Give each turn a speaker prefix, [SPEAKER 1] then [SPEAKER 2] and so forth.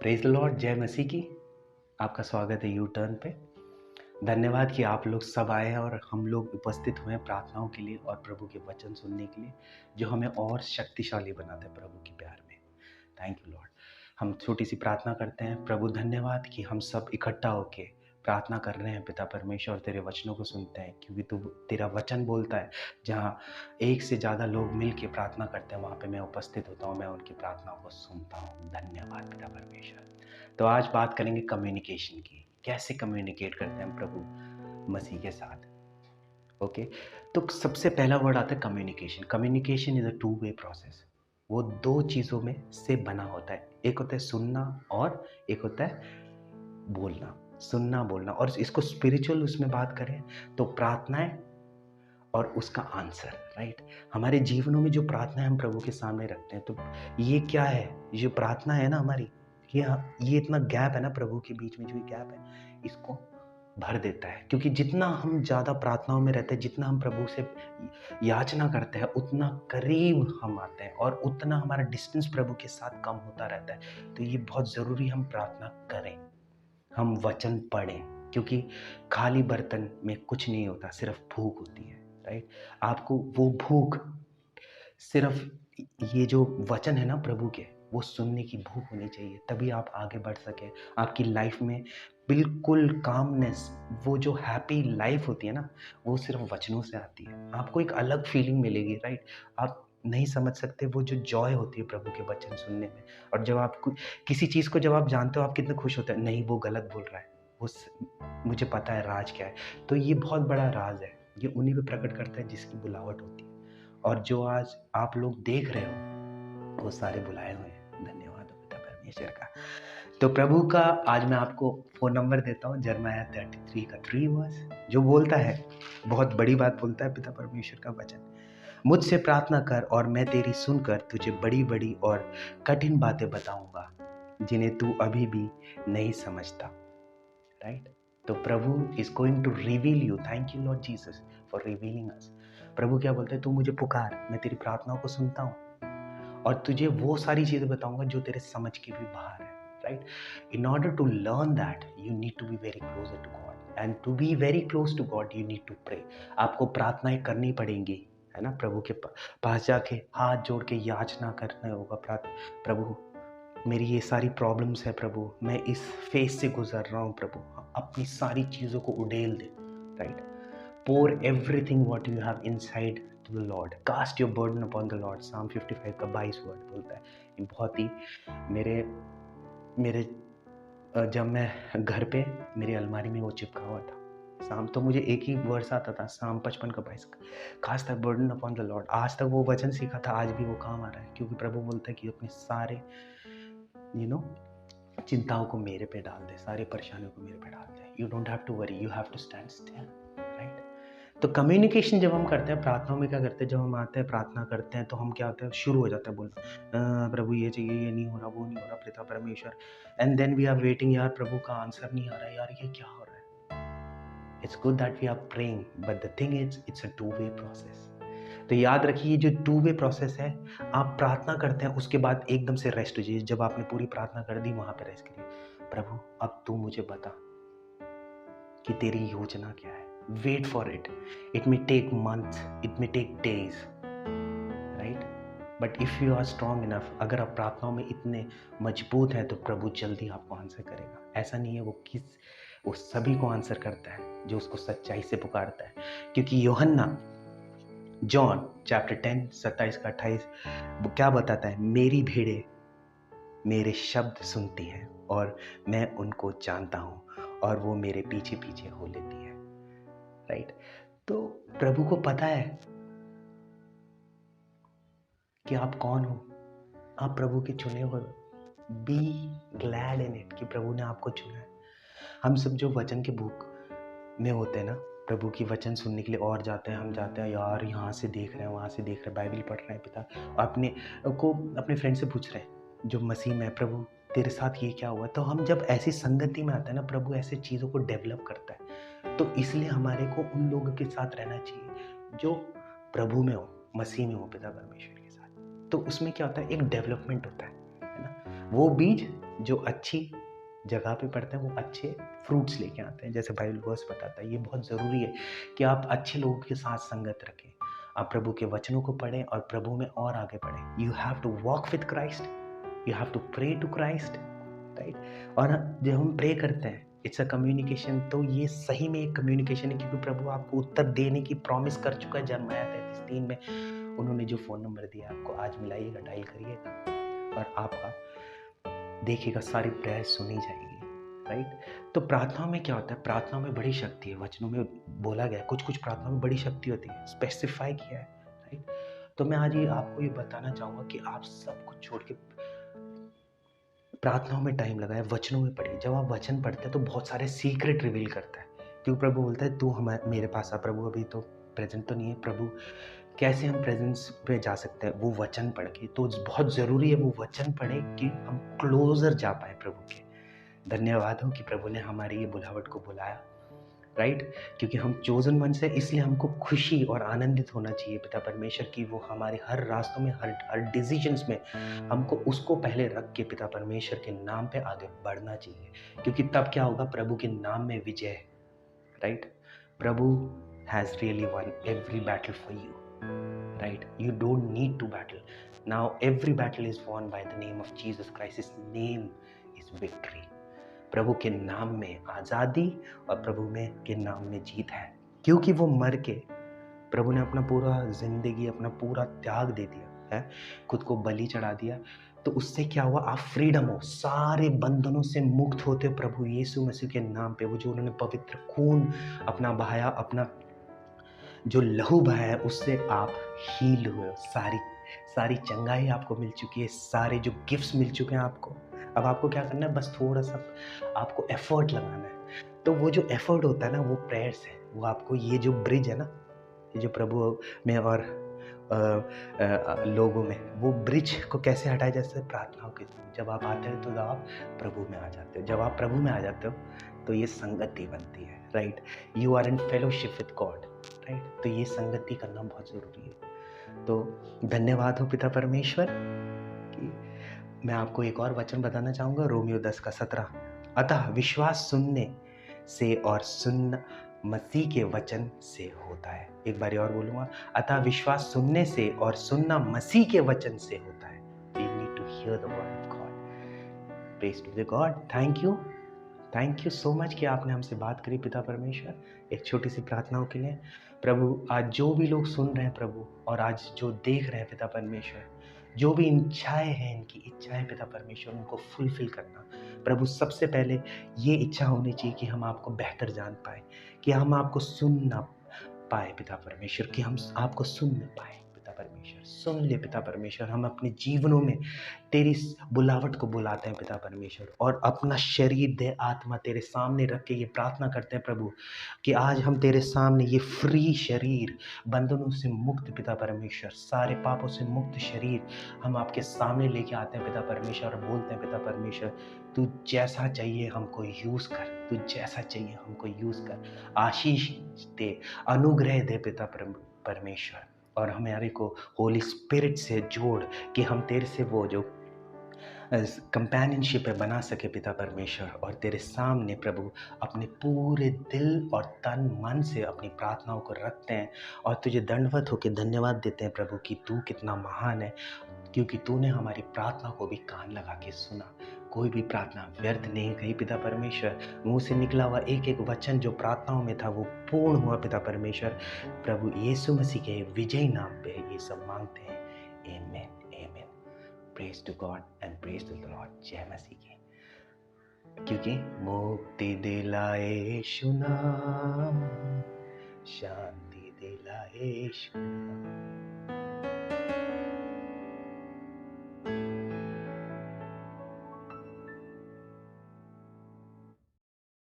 [SPEAKER 1] Praise the Lord, जय मसीह की। आपका स्वागत है यू टर्न पे। धन्यवाद कि आप लोग सब आए हैं और हम लोग उपस्थित हुए हैं प्रार्थनाओं के लिए और प्रभु के वचन सुनने के लिए, जो हमें और शक्तिशाली बनाते हैं प्रभु के प्यार में। Thank you Lord. हम छोटी सी प्रार्थना करते हैं। प्रभु धन्यवाद कि हम सब इकट्ठा होके प्रार्थना कर रहे हैं पिता परमेश्वर, और तेरे वचनों को सुनते हैं, क्योंकि तू तेरा वचन बोलता है जहाँ एक से ज़्यादा लोग मिल के प्रार्थना करते हैं वहाँ पे मैं उपस्थित होता हूँ, मैं उनकी प्रार्थनाओं को सुनता हूँ। धन्यवाद पिता परमेश्वर। तो आज बात करेंगे कम्युनिकेशन की, कैसे कम्युनिकेट करते हैं हम प्रभु मसीह के साथ। ओके, तो सबसे पहला वर्ड आता है communication. Communication is a two way process. वो दो चीज़ों में से बना होता है, एक होता है सुनना और एक होता है बोलना। सुनना बोलना, और इसको स्पिरिचुअल उसमें बात करें तो प्रार्थनाएं और उसका आंसर। राइट, हमारे जीवनों में जो प्रार्थनाएं हम प्रभु के सामने रखते हैं, तो ये क्या है, ये जो प्रार्थना है ना हमारी, ये इतना गैप है ना प्रभु के बीच में, जो ये गैप है इसको भर देता है। क्योंकि जितना हम ज़्यादा प्रार्थनाओं में रहते हैं, जितना हम प्रभु से याचना करते हैं, उतना करीब हम आते हैं और उतना हमारा डिस्टेंस प्रभु के साथ कम होता रहता है। तो ये बहुत ज़रूरी हम प्रार्थना करें, हम वचन पढ़ें, क्योंकि खाली बर्तन में कुछ नहीं होता, सिर्फ भूख होती है। राइट, आपको वो भूख, सिर्फ ये जो वचन है ना प्रभु के, वो सुनने की भूख होनी चाहिए, तभी आप आगे बढ़ सके। आपकी लाइफ में बिल्कुल कामनेस, वो जो हैप्पी लाइफ होती है ना, वो सिर्फ वचनों से आती है। आपको एक अलग फीलिंग मिलेगी। राइट, आप नहीं समझ सकते वो जो जॉय होती है प्रभु के वचन सुनने में। और जब आप किसी चीज़ को जब आप जानते हो, आप कितने खुश होते हैं, नहीं वो गलत बोल रहा है, मुझे पता है राज क्या है। तो ये बहुत बड़ा राज है, ये उन्हीं पे प्रकट करता है जिसकी बुलावट होती है। और जो आज आप लोग देख रहे हो, वो सारे बुलाए हुए हैं। धन्यवाद हो पिता परमेश्वर का। तो प्रभु का आज मैं आपको फ़ोन नंबर देता हूँ, यिर्मयाह 33 का 3 वर्स, जो बोलता है, बहुत बड़ी बात बोलता है पिता परमेश्वर का वचन। मुझसे प्रार्थना कर और मैं तेरी सुनकर तुझे बड़ी बड़ी और कठिन बातें बताऊंगा, जिन्हें तू अभी भी नहीं समझता। राइट, तो प्रभु is going to reveal you. Thank you Lord Jesus for revealing us. प्रभु क्या बोलते हैं, तू मुझे पुकार, मैं तेरी प्रार्थनाओं को सुनता हूँ और तुझे वो सारी चीजें बताऊंगा जो तेरे समझ के भी बाहर है। Right, in order to learn that you need to be very closer to God, and to be very close to God you need to pray. आपको प्रार्थनाएं करनी पड़ेंगी, है ना। प्रभु के पास जाके हाथ जोड़ के याचना करना होगा। प्रभु मेरी ये सारी प्रॉब्लम्स है प्रभु, मैं इस फेज से गुजर रहा हूँ प्रभु, अपनी सारी चीज़ों को उड़ेल दे। Right, pour everything what you have inside to the Lord, cast your burden upon the Lord। Psalm 55 का 22 वर्ड बोलता है। ये बहुत ही मेरे जब मैं घर पे मेरी अलमारी में वो चिपका हुआ था, शाम तो मुझे एक ही वर्ष आता था, Psalm 55 का 22, cast the burden upon the Lord. आज तक वो वचन सीखा था, आज भी वो काम आ रहा है, क्योंकि प्रभु बोलता है कि अपने सारे चिंताओं को मेरे पे डाल दे, सारी परेशानियों को मेरे पे डाल दे। You don't have to worry, you have to stand still. Right, तो कम्युनिकेशन जब हम करते हैं प्रार्थनाओं में, क्या करते हैं, जब हम आते हैं प्रार्थना करते हैं तो हम क्या होता है, शुरू हो जाता है बोलना, प्रभु ये चाहिए, ये नहीं हो रहा, वो नहीं हो रहा पिता परमेश्वर। And then we are waiting, यार प्रभु का आंसर नहीं आ रहा है, यार ये क्या हो रहा है। It's good that we are praying, but the thing is it's a two way process. तो याद रखिए, जो टू वे प्रोसेस है, आप प्रार्थना करते हैं, उसके बाद एकदम से रेस्ट हो जाइए। जब आपने पूरी प्रार्थना कर दी, वहां पर रेस्ट करिए। प्रभु अब तू मुझे बता कि तेरी योजना क्या है। Wait for it, it may take months, it may take days. Right, but if you are strong enough, अगर आप प्रार्थनाओं में इतने मजबूत हैं, तो प्रभु जल्दी आपको आंसर करेगा। ऐसा नहीं है, वो सभी को आंसर करता है जो उसको सच्चाई से पुकारता है। क्योंकि यूहन्ना, जॉन चैप्टर 10 27 का 28 वो क्या बताता है, मेरी भेड़ें मेरे शब्द सुनती हैं और मैं उनको जानता हूँ और वो मेरे पीछे पीछे हो लेती है। राइट, तो प्रभु को पता है कि आप कौन हो, आप प्रभु के चुने हुए। बी ग्लैड इन इट कि प्रभु ने आपको चुना है। हम सब जो वचन के बुक में होते हैं ना, प्रभु की वचन सुनने के लिए और जाते हैं, हम जाते हैं, यार यहाँ से देख रहे हैं, वहाँ से देख रहे हैं, बाइबल पढ़ रहे हैं पिता, अपने फ्रेंड से पूछ रहे हैं जो मसीह में, प्रभु तेरे साथ ये क्या हुआ। तो हम जब ऐसी संगति में आते हैं ना, प्रभु ऐसे चीज़ों को डेवलप करता है। तो इसलिए हमारे को उन लोगों के साथ रहना चाहिए जो प्रभु में हो, मसीह में हो, पिता परमेश्वर के साथ। तो उसमें क्या होता है, एक डेवलपमेंट होता है ना। वो बीज जो अच्छी जगह पे पढ़ते हैं वो अच्छे फ्रूट्स लेके आते हैं, जैसे बाइबल वर्स बताता है। ये बहुत ज़रूरी है कि आप अच्छे लोगों के साथ संगत रखें, आप प्रभु के वचनों को पढ़ें और प्रभु में और आगे बढ़ें। You have to walk with Christ, you have to pray to Christ, right. और जब हम प्रे करते हैं इट्स अ कम्युनिकेशन, तो ये सही में एक कम्युनिकेशन है, क्योंकि प्रभु आपको उत्तर देने की प्रॉमिस कर चुका है। यिर्मयाह 33:3 में उन्होंने जो फ़ोन नंबर दिया आपको, आज मिलाइएगा, डायल करिएगा और आपका देखिएगा सारी प्रेयर सुनी जाएगी, राइट। तो प्रार्थनाओं में क्या होता है, प्रार्थनाओं में बड़ी शक्ति है, वचनों में बोला गया है, कुछ कुछ प्रार्थनाओं में बड़ी शक्ति होती है, स्पेसिफाई किया है, राइट। तो मैं आज ये आपको ये बताना चाहूँगा कि आप सब कुछ छोड़ के प्रार्थनाओं में टाइम लगाए, वचनों में पढ़िए। जब आप वचन पढ़ते हैं तो बहुत सारे सीक्रेट रिवील करता है, क्योंकि प्रभु बोलता है तू मेरे पास आ। प्रभु अभी तो प्रेजेंट तो नहीं है, प्रभु कैसे हम प्रेजेंस पे जा सकते हैं, वो वचन पढ़ के। तो बहुत ज़रूरी है वो वचन पढ़े कि हम क्लोजर जा पाए प्रभु के। धन्यवाद हो कि प्रभु ने हमारी ये बुलावट को बुलाया, राइट। क्योंकि हम चोजन वन से, इसलिए हमको खुशी और आनंदित होना चाहिए पिता परमेश्वर की वो हमारे हर रास्तों में, हर डिसीजंस में हमको उसको पहले रख के पिता परमेश्वर के नाम पे आगे बढ़ना चाहिए, क्योंकि तब क्या होगा, प्रभु के नाम में विजय, राइट। प्रभु has really won every battle for you, right? You don't need to battle. Now every battle is won by the name of Jesus Christ. His name is victory. प्रभु के नाम में आज़ादी और प्रभु में के नाम में जीत है, क्योंकि वो मर के प्रभु ने अपना पूरा जिंदगी, अपना पूरा त्याग दे दिया है, खुद को बलि चढ़ा दिया। तो उससे क्या हुआ, आप फ्रीडम हो, सारे बंधनों से मुक्त होते हो प्रभु यीशु मसीह के नाम पे। वो जो उन्होंने पवित्र खून अपना बहाया, अपना जो लहू बहा है, उससे आप हील हुए हो। सारी चंगाई आपको मिल चुकी है, सारे जो गिफ्ट्स मिल चुके हैं आपको। अब आपको क्या करना है, बस थोड़ा सा आपको एफर्ट लगाना है। तो वो जो एफर्ट होता है ना, वो प्रेयर्स है। वो आपको ये जो ब्रिज है ना, ये जो प्रभु में और लोगों में, वो ब्रिज को कैसे हटाया जाता है, प्रार्थनाओं के थ्रू। जब आप आते हो तो आप प्रभु में आ जाते हो, जब आप प्रभु में आ जाते हो तो ये संगति बनती है, right. You are in fellowship with God, right. तो ये संगति करना बहुत ज़रूरी है। तो धन्यवाद हो पिता परमेश्वर कि मैं आपको एक और वचन बताना चाहूँगा, रोमियो 10:17। अतः विश्वास सुनने से और सुनना मसीह के वचन से होता है। एक बार और बोलूँगा, अतः विश्वास सुनने से और सुनना मसीह के वचन से होता है। You need to hear the word of God. Praise to the God. Thank you so much कि आपने हमसे बात करी पिता परमेश्वर, एक छोटी सी प्रार्थनाओं के लिए। प्रभु आज जो भी लोग सुन रहे हैं प्रभु, और आज जो देख रहे हैं पिता परमेश्वर, जो भी इच्छाएं हैं, इनकी इच्छाएं पिता परमेश्वर, उनको फुलफिल करना प्रभु। सबसे पहले ये इच्छा होनी चाहिए कि हम आपको बेहतर जान पाए, कि हम आपको सुन ना पाए पिता परमेश्वर, कि हम आपको सुन ना पाए पिता परमेश्वर। सुन ले पिता परमेश्वर, हम अपने जीवनों में तेरी बुलावट को बुलाते हैं पिता परमेश्वर, और अपना शरीर देह आत्मा तेरे सामने रख के ये प्रार्थना करते हैं प्रभु कि आज हम तेरे सामने ये फ्री शरीर, बंधनों से मुक्त पिता परमेश्वर, सारे पापों से मुक्त शरीर हम आपके सामने लेके आते हैं पिता परमेश्वर, और बोलते हैं पिता परमेश्वर, तू जैसा चाहिए हमको यूज़ कर, तू जैसा चाहिए हमको यूज़ कर, आशीष दे, अनुग्रह दे पिता परमेश्वर, और हमारे को होली स्पिरिट से जोड़ कि हम तेरे से वो जो कंपेनियनशिप है बना सके पिता परमेश्वर, और तेरे सामने प्रभु अपने पूरे दिल और तन मन से अपनी प्रार्थनाओं को रखते हैं, और तुझे दंडवत होकर धन्यवाद देते हैं प्रभु कि तू कितना महान है, क्योंकि तूने हमारी प्रार्थना को भी कान लगा के सुना। कोई भी प्रार्थना व्यर्थ नहीं गई पिता परमेश्वर, मुंह से निकला हुआ एक एक वचन जो प्रार्थनाओं में था वो पूर्ण हुआ पिता परमेश्वर। प्रभु यीशु मसीह के विजयी नाम पे ये सब मांगते हैं, amen amen. Praise to God and praise to the Lord. जय मसीह की। क्योंकि मुक्ति दिलाए यीशु नाम, शांति दिलाए यीशु नाम,